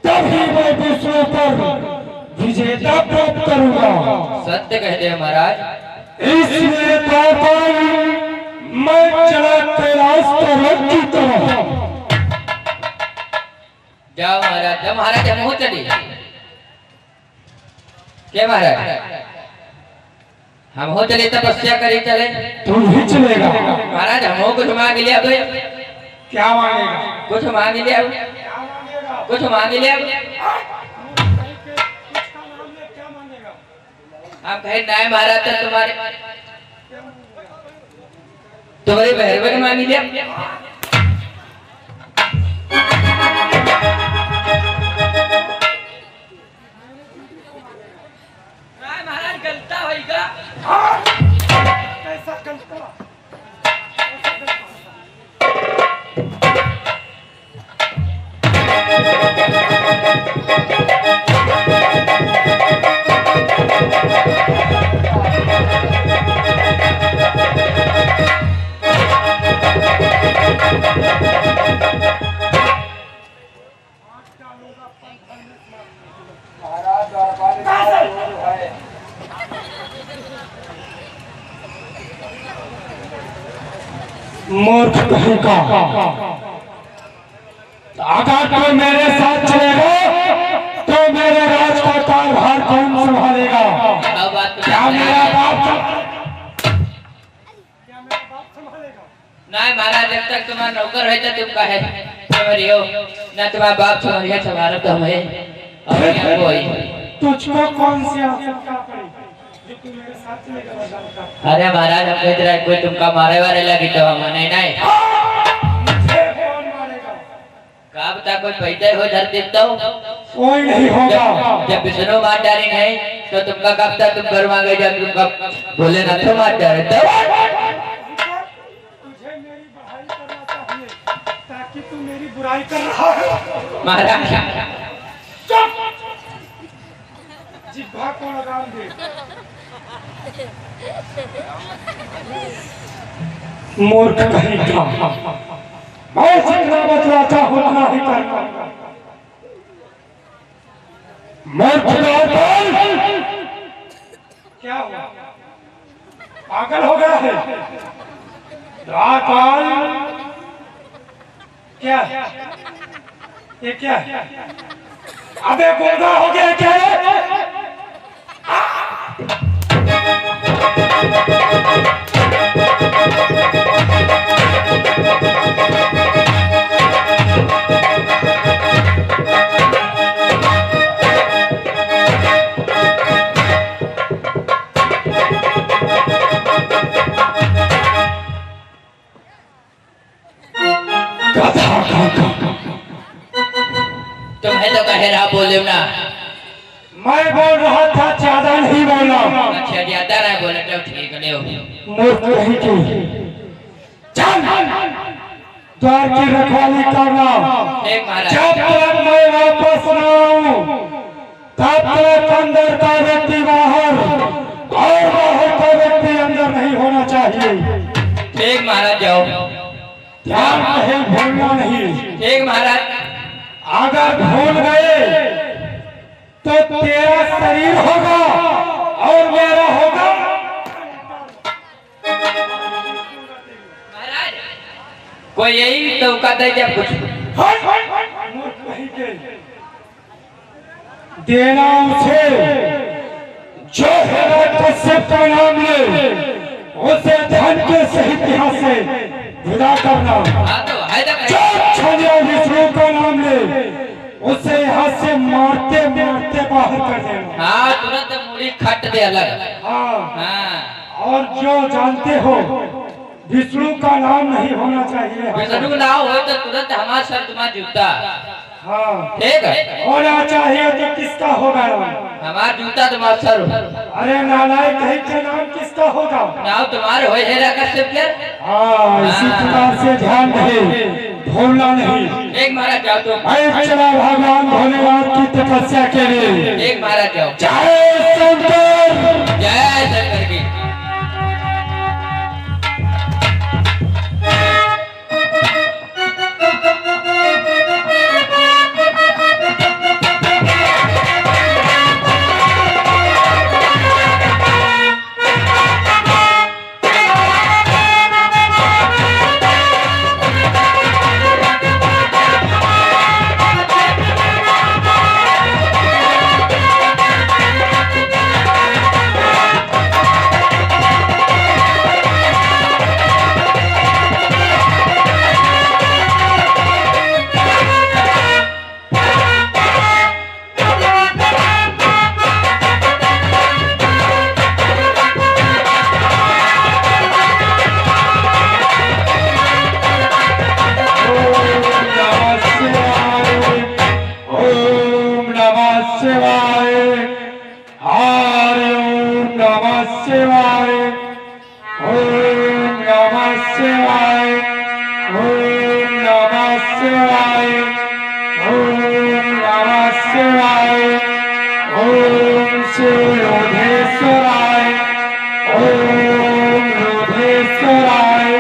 तभी मैं विष्णु पर विजेता प्राप्त करूंगा। सत्य कहते हैं महाराज। इसलिए पापन मैं चला कैलाश पर्वत की तरफ। जाओ महाराज, जाओ महाराज, हम हो चली क्या महाराज? हम हो चले तपस्या करी चले। तुम भी चलेगा? महाराज हम हो कुछ मांग लिया भाई। क्या मांगेगा? कुछ मांग लिया, कुछ मांग लिया। आप कहे नहीं महाराज तो तुम्हारे भैरवन मांग लिया। महाराज गलता होगा। कैसा गलता? मूर्ख कहीं का। अगर कोई मेरे साथ चलेगा तो मेरे राज का कारभार कौन संभालेगा? क्या मेरा बाप संभालेगा? नहीं महाराज, जब तक तुम्हारा नौकर है तो तुम कहे तुम्हारी हो ना, तुम्हारा बाप तुम्हारी तुम्हारा तो हमें। तुझको कौन सी आवश्यकता पड़ी जो तू मेरे साथ चलेगा? अरे महाराज हम कह रहे कोई तुमका मारे वाले लगी तो हम नहीं नहीं। मुझे कौन मारेगा? का बता कोई पैदा हो धर देता हूँ? कोई नहीं होगा। जब विष्णु मार डाली नहीं तो तुमका कब तक तुम घर मांगे जब तुमका बोले ना तो मार डाले तो। तुझे मेरी बढ़ाई करना चाहिए ताकि तू मेरी बुराई कर रहा है। महाराज जिह्वा को लगाम दे। मूर्ख कहीं का। मैं जितना बतलाता हूँ उतना ही करता। मूर्ख क्या हुआ? पागल हो गया है? राकाल क्या? ये क्या? अबे गूंगा हो गया क्या? तुम्हें तो कह रहा बोले ना। मैं बोल रहा था, ज्यादा नहीं बोला। अच्छा ज्यादा नहीं बोले तो ठीक नहीं हो। मूर्ख कहीं की। चल द्वार की रखवाली करना। एक महाराज जब तक मैं वापस न आऊं तब तक अंदर का व्यक्ति बाहर और बाहर का व्यक्ति अंदर नहीं होना चाहिए। एक महाराज जाओ। ध्यान रहे, भूलना नहीं। एक महाराज अगर भूल गए तो तेरा शरीर होगा और मेरा होगा। महाराज कोई यही तो कहता है जब कुछ देना उसे जो हिरण्यकश्यप का नाम ले, उसे धन के सहित यहाँ से विदा करना। जो छाया विष्णु का नाम ले, उसे यहाँ से मारते मारते बाहर कर देना। हाँ तुरंत मुड़ी खट दे अलग। हाँ, हाँ और जो जानते हो विष्णु का नाम नहीं होना चाहिए। विष्णु का नाम हो तो तुरंत हमारा सर तुम्हारा जूता। हाँ ठीक है, होना चाहिए तो किसका होगा नाम? हमारा जूता तुम्हारा सर। अरे नालायक कहीं का नाम किसका होगा? नाम तुम्हारे हो हिरण्यकश्यप के। हाँ, इसी प्रकार से ध्यान रहे, भूलना नहीं। एक महाराज जाओ तुम। मैं चला भगवान भोलेनाथ की तपस्या के लिए। एक महाराज जाओ। जय शंकर। जय शंकर की। शिवाय हरि ओम नमः शिवाय ओम नमः शिवाय ओम नमः शिवाय ओम नमः शिवाय ओम शिवोधेश्वराय ओम योधेश्वराय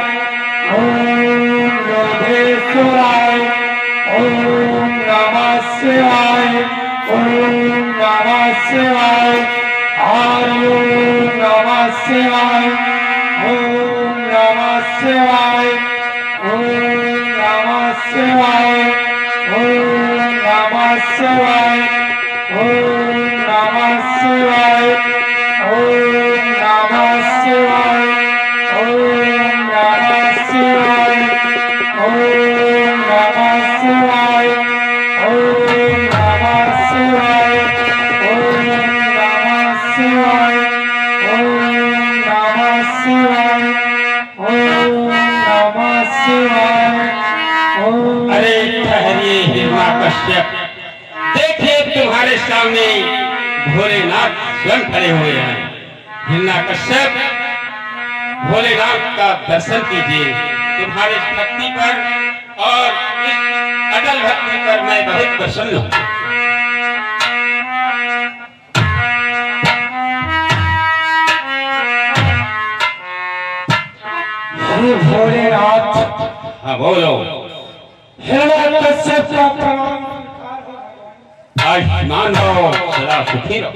ओम योधेश्वराय ओम नमः शिवाय ओम नमः शिवाय हरि ओम नमः शिवाय ओम नमः शिवाय ओम नमः शिवाय ओम नमः शिवाय ओम नमः शिवाय ओम नमः शिवाय ओम नमः शिवाय ओम नमः शिवाय ओम नमः शिवाय ओम नमः शिवाय ओम नमः शिवाय ओम नमः शिवाय ओम। अरे ठहरिए हिरण्यकश्यप, देखिए तुम्हारे सामने भोलेनाथ स्वयं खड़े हुए हैं। हिरण्यकश्यप, भोलेनाथ का दर्शन कीजिए। तुम्हारे भक्ति पर और इस अटल भक्ति पर मैं बहुत प्रसन्न हूँ। हे भोलेनाथ, हाँ बोलो। हिरण्यकश्यप का प्रणाम। आयुष्मान रहो, सदा सुखी रहो।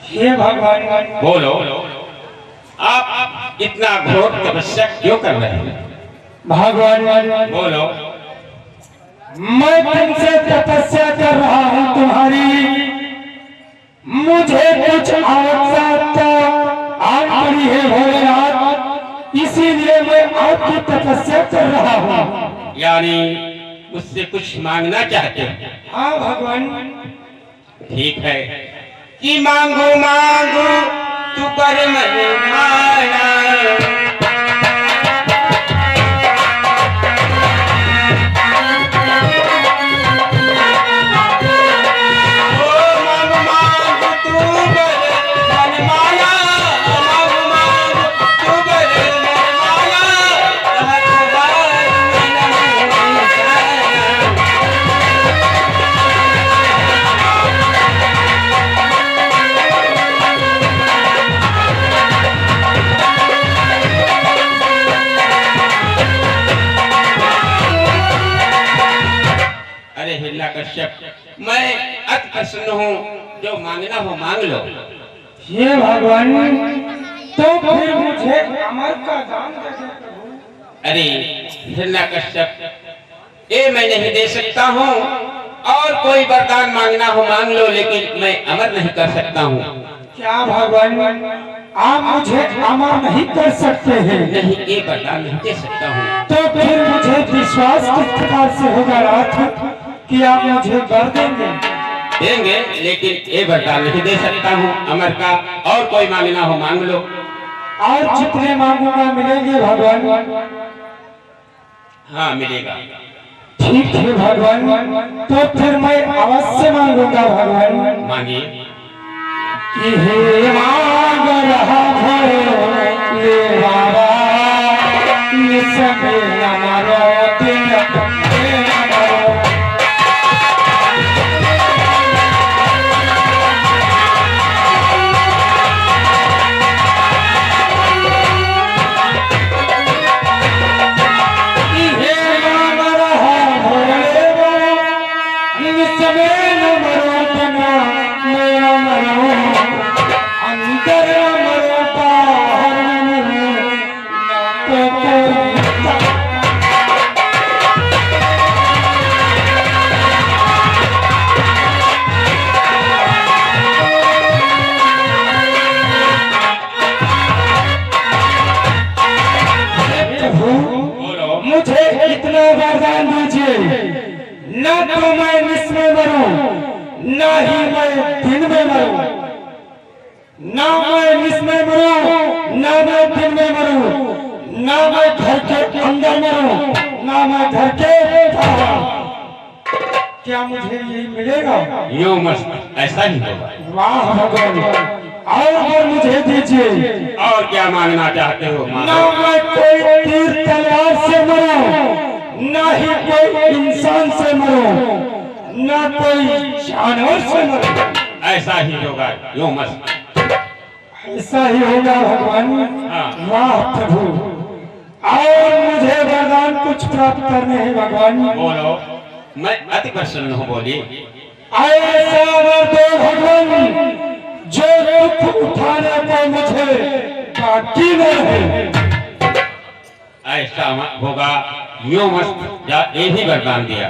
हे भगवान, बोलो, आप इतना घोर तपस्या क्यों कर रहे हैं? भगवान बोलो। मैं तुमसे तपस्या कर रहा हूँ तुम्हारी, मुझे कुछ आवश्यकता आ पड़ी है भोलेनाथ, इसीलिए मैं आपकी तपस्या कर रहा हूँ। यानी मुझसे कुछ मांगना चाहते हैं? हाँ भगवान। ठीक है कि मांगो मांगो तू कर मन माया। ओ मांगो मांगो तू कर मन माया, मांगो मांगो तू कर मन माया, हर बार मन माया। अरे हिरण्यकश्यप, मैं अति प्रसन्न हूँ, जो मांगना हो मांग लो। हे भगवान, तो फिर मुझे अमर का दान दे दो प्रभु। अरे हिरण्यकश्यप, ये मैं नहीं दे सकता हूँ, और कोई वरदान मांगना हो मांग लो, लेकिन मैं अमर नहीं कर सकता हूँ। क्या भगवान, आप मुझे अमर नहीं कर सकते हैं? नहीं, ये वरदान नहीं दे सकता हूँ। तो फिर मुझे विश्वास किस प्रकार से होगा नाथ कि आप मुझे वर देंगे? देंगे, लेकिन ये वरदान नहीं दे सकता हूँ अमर का, और कोई मांगना हो मांग लो। और जितने मांगूंगा मिलेंगे भगवान? हाँ मिलेगा। ठीक है भगवान, तो फिर मैं अवश्य मांगूंगा भगवान। मांगिए। कि हे मांग रहा भोले बाबा, निसमे हमारो दिन हे हमारो। कि हे मांग रहा भोले बाबा, निसमे हमारो दिन मेरा मरो। अंदर मरो बाहर मरो, तो कोई बोलो। मुझे इतना वरदान दीजिए, न तो मैं निस्म मरूं, न ही मैं दिन में मरूं। न मैं निस्म मरूं, न मैं दिन में मरूं, न मैं घर के अंदर मरूं, न मैं घर के बाहर। क्या मुझे यही मिलेगा? यूं मस्त ऐसा ही होगा। वाह भगवान, और मुझे दीजिए। और क्या मांगना चाहते हो? ना मैं कोई तीर तलवार से मरूं, ना ही कोई इंसान से मरूं, ना कोई जानवर से मरूं। ऐसा ही होगा। यूं मस्त ऐसा ही होगा भगवान। हाँ। वाह प्रभु, और मुझे वरदान कुछ प्राप्त करने हैं भगवान। बोलो, मैं अति प्रसन्न हूँ। बोली ऐसा वर दो भगवान जो दुख उठाने को मुझे बाकी न रहे। ऐसा होगा। यूं मस्त ये भी वरदान दिया।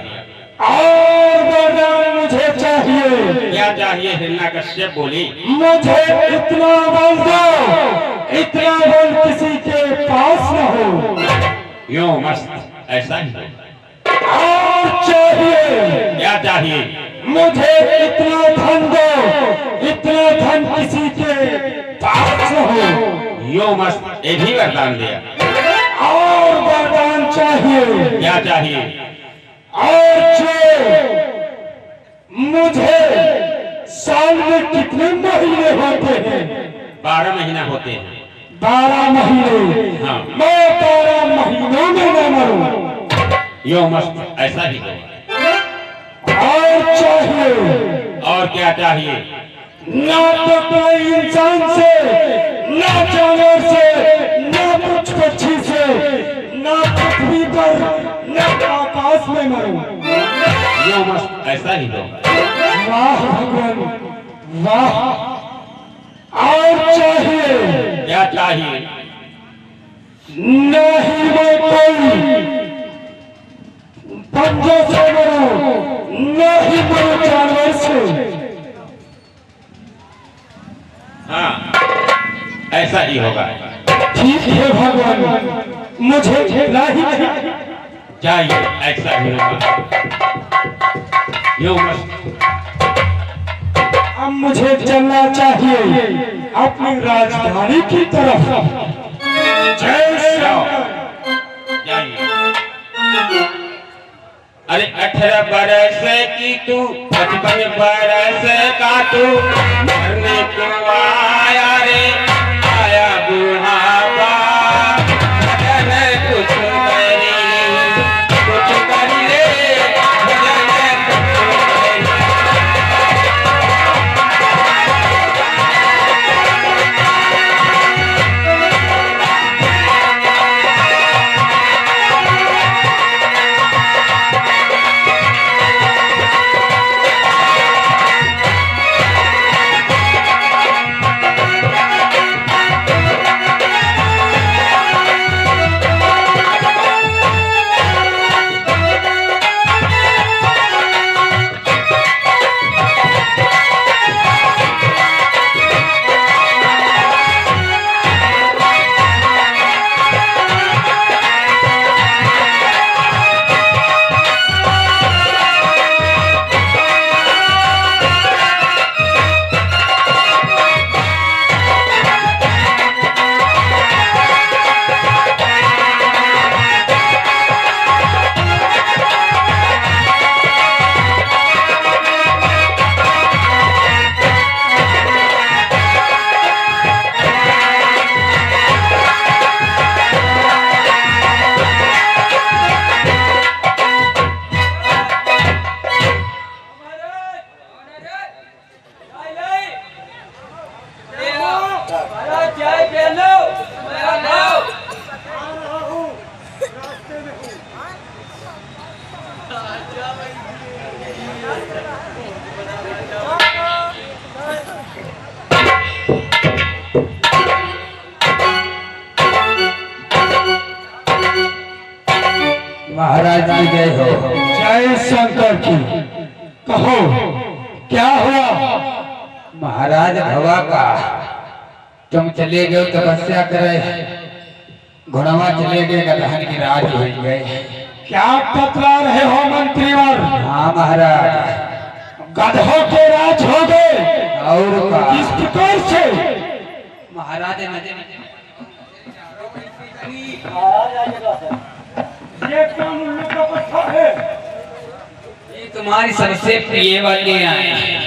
और वरदान मुझे चाहिए। क्या चाहिए? हिरण्यकश्यप बोली मुझे इतना बल दो, इतना बल किसी के पास न हो। यूं मस्त ऐसा ही होगा। और चाहिए। क्या चाहिए? मुझे इतना धन दो, इतना धन किसी के पास न हो। यूं मस्त ये भी वरदान दिया। और वरदान चाहिए। क्या चाहिए? और जो मुझे साल में कितने महीने होते हैं? 12 महीना होते हैं। 12 महीने। हाँ। मैं 12 महीनों में न मरूं। यूं मस्त ऐसा ही होगा। और चाहिए। और क्या चाहिए? ना तो कोई इंसान से, ना जानवर से, ना कुछ पक्षी से, ना पृथ्वी पर, ना आकाश में मरूं। यूं मस्त ऐसा ही होगा। वाह भगवान, वाह। और चाहिए। क्या चाहिए? नहीं मैं कोई पंजों से मरूं, नहीं मरूं जानवर से। हाँ, ऐसा ही होगा। ठीक है भगवान, मुझे झेला ही नहीं। चाहिए ऐसा ही होगा। यूं मस्त अब मुझे चलना चाहिए अपनी राजधानी की तरफ। जय श्री राम। जाइए। अरे 18 बरस की तू 55 बरस का तू मरने को आया रे, आया बुढ़ापा। भजन कुछ करी, कुछ करी रे, भजन कुछ करी। महाराज जी गए हो। जय शंकर की। कहो क्या हुआ? महाराज हवा का तुम चले गए तपस्या करे, घोड़वा चले गए, गदहन की राज हो गए। क्या बतला रहे हो मंत्रीवर? हाँ महाराज, गधों के राज हो गए। और का किस प्रकार से? महाराज ये कौन उल्लू का पत्थर है? ये तुम्हारी सबसे प्रिय वाली आए।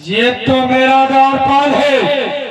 ये तो मेरा द्वारपाल है।